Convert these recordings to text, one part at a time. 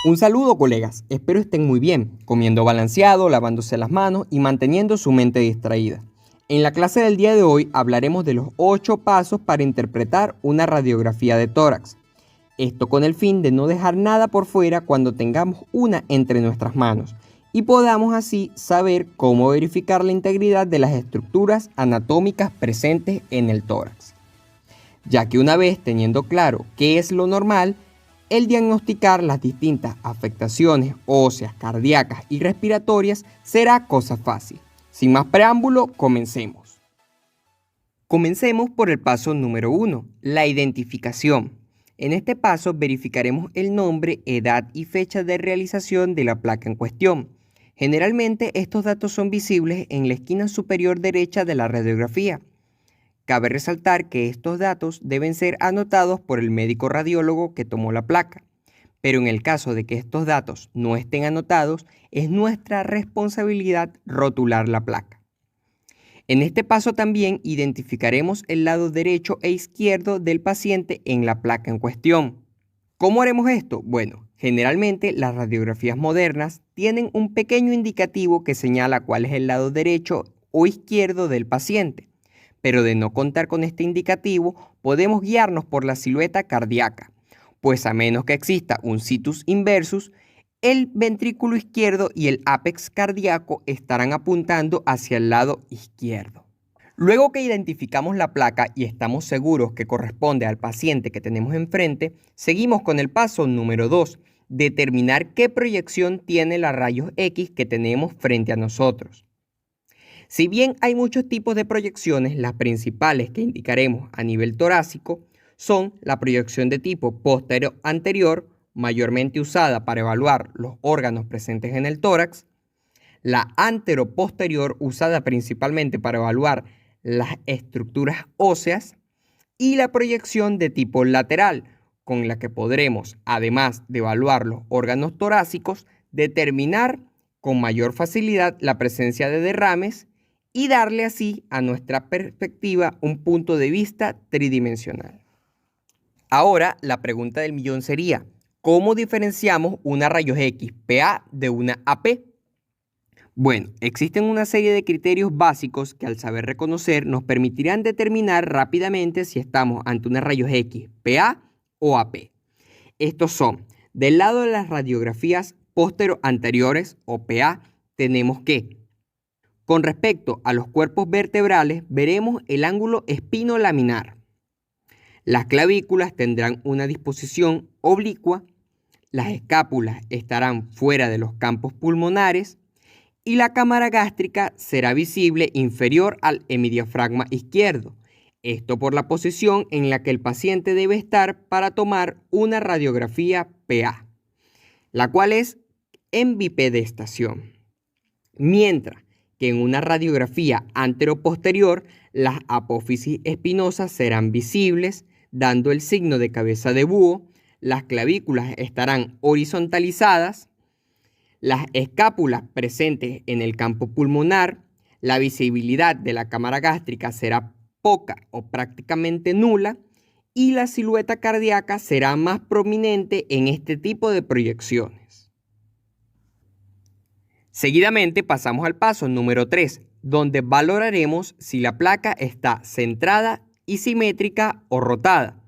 Un saludo, colegas, espero estén muy bien, comiendo balanceado, lavándose las manos y manteniendo su mente distraída. En la clase del día de hoy hablaremos de los 8 pasos para interpretar una radiografía de tórax. Esto con el fin de no dejar nada por fuera cuando tengamos una entre nuestras manos y podamos así saber cómo verificar la integridad de las estructuras anatómicas presentes en el tórax. Ya que una vez teniendo claro qué es lo normal, el diagnosticar las distintas afectaciones óseas, cardíacas y respiratorias será cosa fácil. Sin más preámbulo, comencemos. Comencemos por el paso número 1, la identificación. En este paso verificaremos el nombre, edad y fecha de realización de la placa en cuestión. Generalmente estos datos son visibles en la esquina superior derecha de la radiografía. Cabe resaltar que estos datos deben ser anotados por el médico radiólogo que tomó la placa, pero en el caso de que estos datos no estén anotados, es nuestra responsabilidad rotular la placa. En este paso también identificaremos el lado derecho e izquierdo del paciente en la placa en cuestión. ¿Cómo haremos esto? Bueno, generalmente las radiografías modernas tienen un pequeño indicativo que señala cuál es el lado derecho o izquierdo del paciente. Pero de no contar con este indicativo, podemos guiarnos por la silueta cardíaca, pues a menos que exista un situs inversus, el ventrículo izquierdo y el ápex cardíaco estarán apuntando hacia el lado izquierdo. Luego que identificamos la placa y estamos seguros que corresponde al paciente que tenemos enfrente, seguimos con el paso número 2, determinar qué proyección tiene la rayos X que tenemos frente a nosotros. Si bien hay muchos tipos de proyecciones, las principales que indicaremos a nivel torácico son la proyección de tipo posterior-anterior, mayormente usada para evaluar los órganos presentes en el tórax, la antero-posterior, usada principalmente para evaluar las estructuras óseas, y la proyección de tipo lateral, con la que podremos, además de evaluar los órganos torácicos, determinar con mayor facilidad la presencia de derrames y darle así a nuestra perspectiva un punto de vista tridimensional. Ahora, la pregunta del millón sería, ¿cómo diferenciamos una rayos X PA de una AP? Bueno, existen una serie de criterios básicos que al saber reconocer nos permitirán determinar rápidamente si estamos ante una rayos X PA o AP. Estos son, del lado de las radiografías póstero-anteriores o PA, tenemos que con respecto a los cuerpos vertebrales, veremos el ángulo espino-laminar. Las clavículas tendrán una disposición oblicua, las escápulas estarán fuera de los campos pulmonares y la cámara gástrica será visible inferior al hemidiafragma izquierdo. Esto por la posición en la que el paciente debe estar para tomar una radiografía PA, la cual es en bipedestación. Mientras que en una radiografía anteroposterior, las apófisis espinosas serán visibles, dando el signo de cabeza de búho, las clavículas estarán horizontalizadas, las escápulas presentes en el campo pulmonar, la visibilidad de la cámara gástrica será poca o prácticamente nula, y la silueta cardíaca será más prominente en este tipo de proyecciones. Seguidamente pasamos al paso número 3, donde valoraremos si la placa está centrada y simétrica o rotada.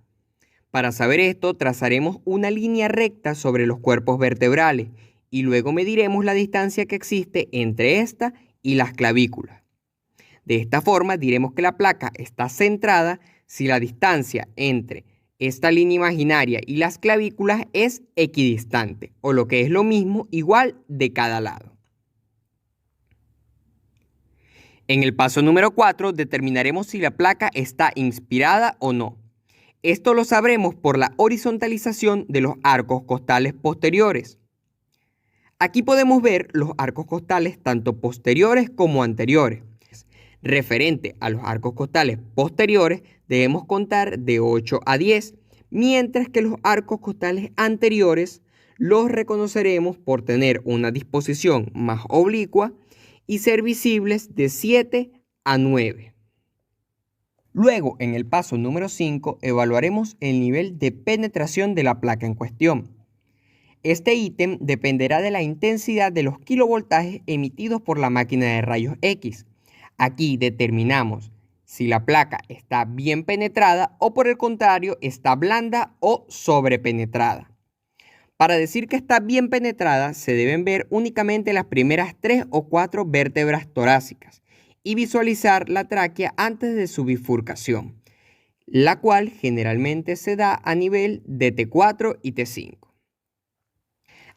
Para saber esto, trazaremos una línea recta sobre los cuerpos vertebrales y luego mediremos la distancia que existe entre esta y las clavículas. De esta forma diremos que la placa está centrada si la distancia entre esta línea imaginaria y las clavículas es equidistante, o lo que es lo mismo, igual de cada lado. En el paso número 4 determinaremos si la placa está inspirada o no. Esto lo sabremos por la horizontalización de los arcos costales posteriores. Aquí podemos ver los arcos costales tanto posteriores como anteriores. Referente a los arcos costales posteriores debemos contar de 8 a 10, mientras que los arcos costales anteriores los reconoceremos por tener una disposición más oblicua y ser visibles de 7 a 9. Luego, en el paso número 5, evaluaremos el nivel de penetración de la placa en cuestión. Este ítem dependerá de la intensidad de los kilovoltajes emitidos por la máquina de rayos X. Aquí determinamos si la placa está bien penetrada o por el contrario está blanda o sobrepenetrada. Para decir que está bien penetrada se deben ver únicamente las primeras 3 o 4 vértebras torácicas y visualizar la tráquea antes de su bifurcación, la cual generalmente se da a nivel de T4 y T5.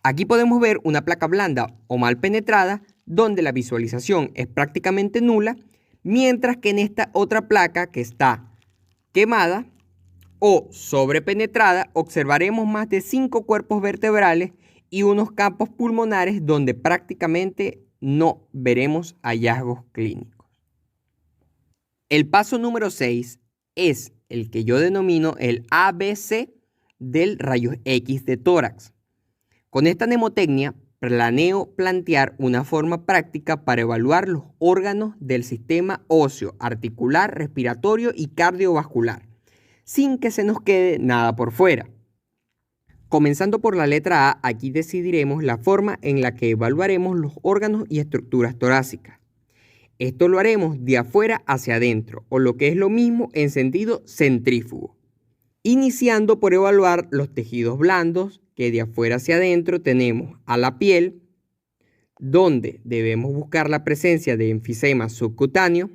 Aquí podemos ver una placa blanda o mal penetrada donde la visualización es prácticamente nula, mientras que en esta otra placa que está quemada o sobrepenetrada observaremos más de 5 cuerpos vertebrales y unos campos pulmonares donde prácticamente no veremos hallazgos clínicos. El paso número 6 es el que yo denomino el ABC del rayos X de tórax. Con esta mnemotecnia planeo plantear una forma práctica para evaluar los órganos del sistema óseo, articular, respiratorio y cardiovascular, sin que se nos quede nada por fuera. Comenzando por la letra A, aquí decidiremos la forma en la que evaluaremos los órganos y estructuras torácicas. Esto lo haremos de afuera hacia adentro, o lo que es lo mismo en sentido centrífugo. Iniciando por evaluar los tejidos blandos, que de afuera hacia adentro tenemos a la piel, donde debemos buscar la presencia de enfisema subcutáneo,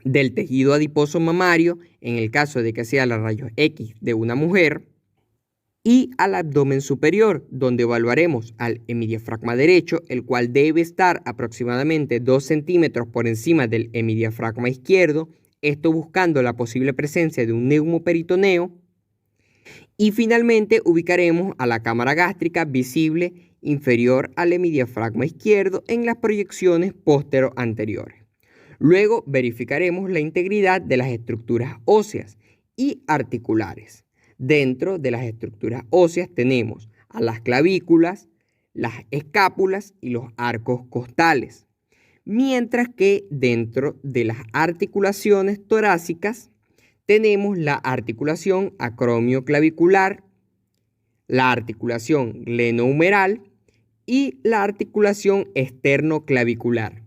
del tejido adiposo mamario, en el caso de que sea la rayos X de una mujer, y al abdomen superior, donde evaluaremos al hemidiafragma derecho, el cual debe estar aproximadamente 2 centímetros por encima del hemidiafragma izquierdo, esto buscando la posible presencia de un neumoperitoneo. Y finalmente ubicaremos a la cámara gástrica visible inferior al hemidiafragma izquierdo en las proyecciones póstero-anteriores. Luego verificaremos la integridad de las estructuras óseas y articulares. Dentro de las estructuras óseas tenemos a las clavículas, las escápulas y los arcos costales. Mientras que dentro de las articulaciones torácicas tenemos la articulación acromioclavicular, la articulación glenohumeral y la articulación esternoclavicular.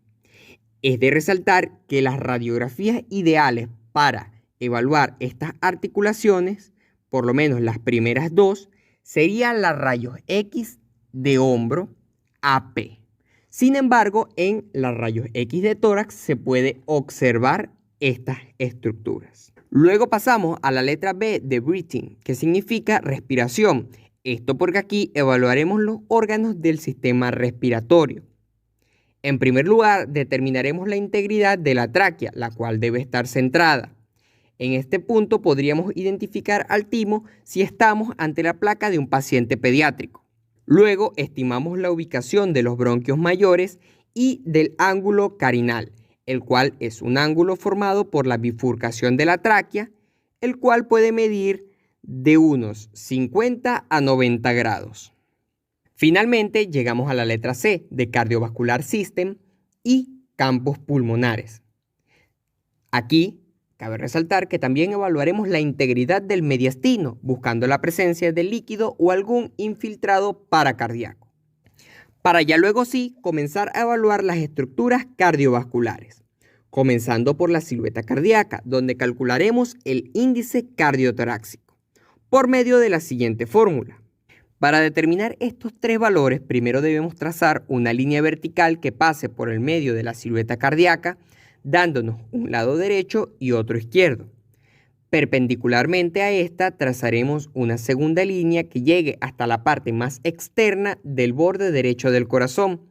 Es de resaltar que las radiografías ideales para evaluar estas articulaciones, por lo menos las primeras 2, serían la rayos X de hombro AP. Sin embargo, en la rayos X de tórax se puede observar estas estructuras. Luego pasamos a la letra B de breathing, que significa respiración. Esto porque aquí evaluaremos los órganos del sistema respiratorio. En primer lugar, determinaremos la integridad de la tráquea, la cual debe estar centrada. En este punto podríamos identificar al timo si estamos ante la placa de un paciente pediátrico. Luego estimamos la ubicación de los bronquios mayores y del ángulo carinal, el cual es un ángulo formado por la bifurcación de la tráquea, el cual puede medir de unos 50 a 90 grados. Finalmente llegamos a la letra C de cardiovascular system y campos pulmonares. Aquí cabe resaltar que también evaluaremos la integridad del mediastino, buscando la presencia de líquido o algún infiltrado paracardíaco, para ya luego sí comenzar a evaluar las estructuras cardiovasculares, comenzando por la silueta cardíaca, donde calcularemos el índice cardiotorácico, por medio de la siguiente fórmula. Para determinar estos 3 valores, primero debemos trazar una línea vertical que pase por el medio de la silueta cardíaca, dándonos un lado derecho y otro izquierdo. Perpendicularmente a esta trazaremos una segunda línea que llegue hasta la parte más externa del borde derecho del corazón.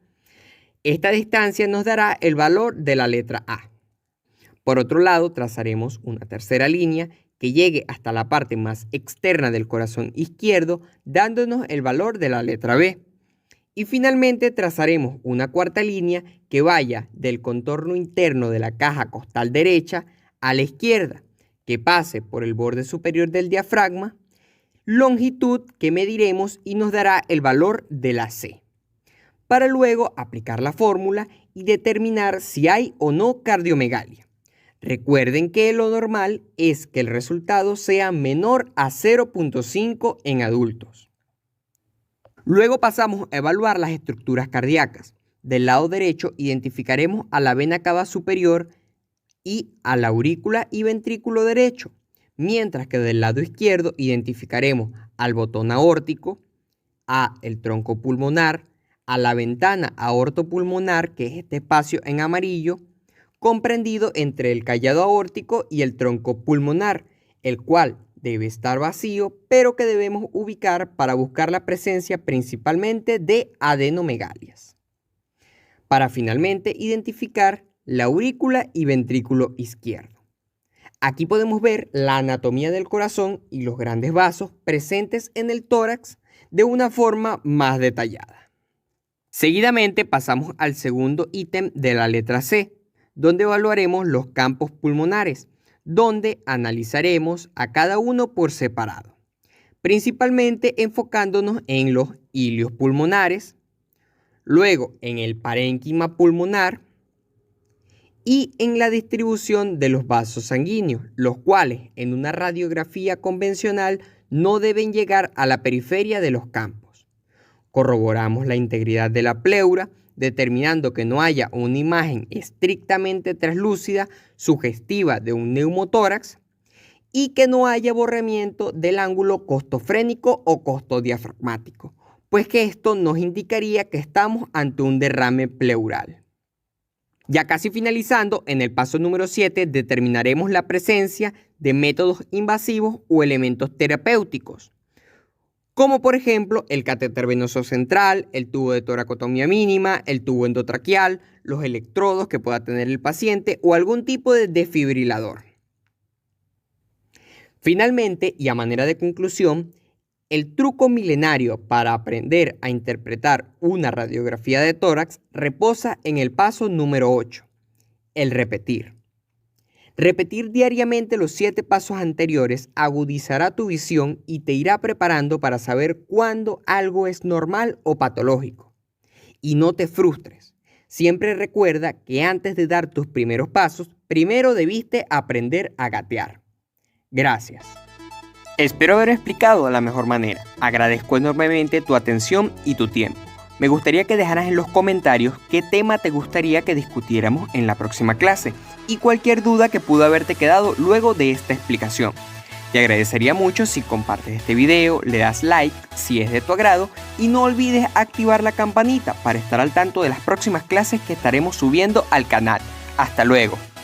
Esta distancia nos dará el valor de la letra A. Por otro lado, trazaremos una tercera línea que llegue hasta la parte más externa del corazón izquierdo, dándonos el valor de la letra B. Y finalmente trazaremos una cuarta línea que vaya del contorno interno de la caja costal derecha a la izquierda, que pase por el borde superior del diafragma, longitud que mediremos y nos dará el valor de la C, para luego aplicar la fórmula y determinar si hay o no cardiomegalia. Recuerden que lo normal es que el resultado sea menor a 0.5 en adultos. Luego pasamos a evaluar las estructuras cardíacas. Del lado derecho identificaremos a la vena cava superior y a la aurícula y ventrículo derecho, mientras que del lado izquierdo identificaremos al botón aórtico, a el tronco pulmonar, a la ventana aortopulmonar, que es este espacio en amarillo, comprendido entre el callado aórtico y el tronco pulmonar, el cual debe estar vacío, pero que debemos ubicar para buscar la presencia principalmente de adenomegalias, para finalmente identificar la aurícula y ventrículo izquierdo. Aquí podemos ver la anatomía del corazón y los grandes vasos presentes en el tórax de una forma más detallada. Seguidamente pasamos al segundo ítem de la letra C, donde evaluaremos los campos pulmonares, donde analizaremos a cada uno por separado, principalmente enfocándonos en los hilios pulmonares, luego en el parénquima pulmonar y en la distribución de los vasos sanguíneos, los cuales en una radiografía convencional no deben llegar a la periferia de los campos. Corroboramos la integridad de la pleura, determinando que no haya una imagen estrictamente translúcida sugestiva de un neumotórax y que no haya borramiento del ángulo costofrénico o costodiafragmático, pues que esto nos indicaría que estamos ante un derrame pleural. Ya casi finalizando, en el paso número 7 determinaremos la presencia de métodos invasivos o elementos terapéuticos, como por ejemplo el catéter venoso central, el tubo de toracotomía mínima, el tubo endotraqueal, los electrodos que pueda tener el paciente o algún tipo de desfibrilador. Finalmente, y a manera de conclusión, el truco milenario para aprender a interpretar una radiografía de tórax reposa en el paso número 8, el repetir. Repetir diariamente los 7 pasos anteriores agudizará tu visión y te irá preparando para saber cuándo algo es normal o patológico. Y no te frustres. Siempre recuerda que antes de dar tus primeros pasos, primero debiste aprender a gatear. Gracias. Espero haber explicado de la mejor manera. Agradezco enormemente tu atención y tu tiempo. Me gustaría que dejaras en los comentarios qué tema te gustaría que discutiéramos en la próxima clase y cualquier duda que pudo haberte quedado luego de esta explicación. Te agradecería mucho si compartes este video, le das like si es de tu agrado y no olvides activar la campanita para estar al tanto de las próximas clases que estaremos subiendo al canal. Hasta luego.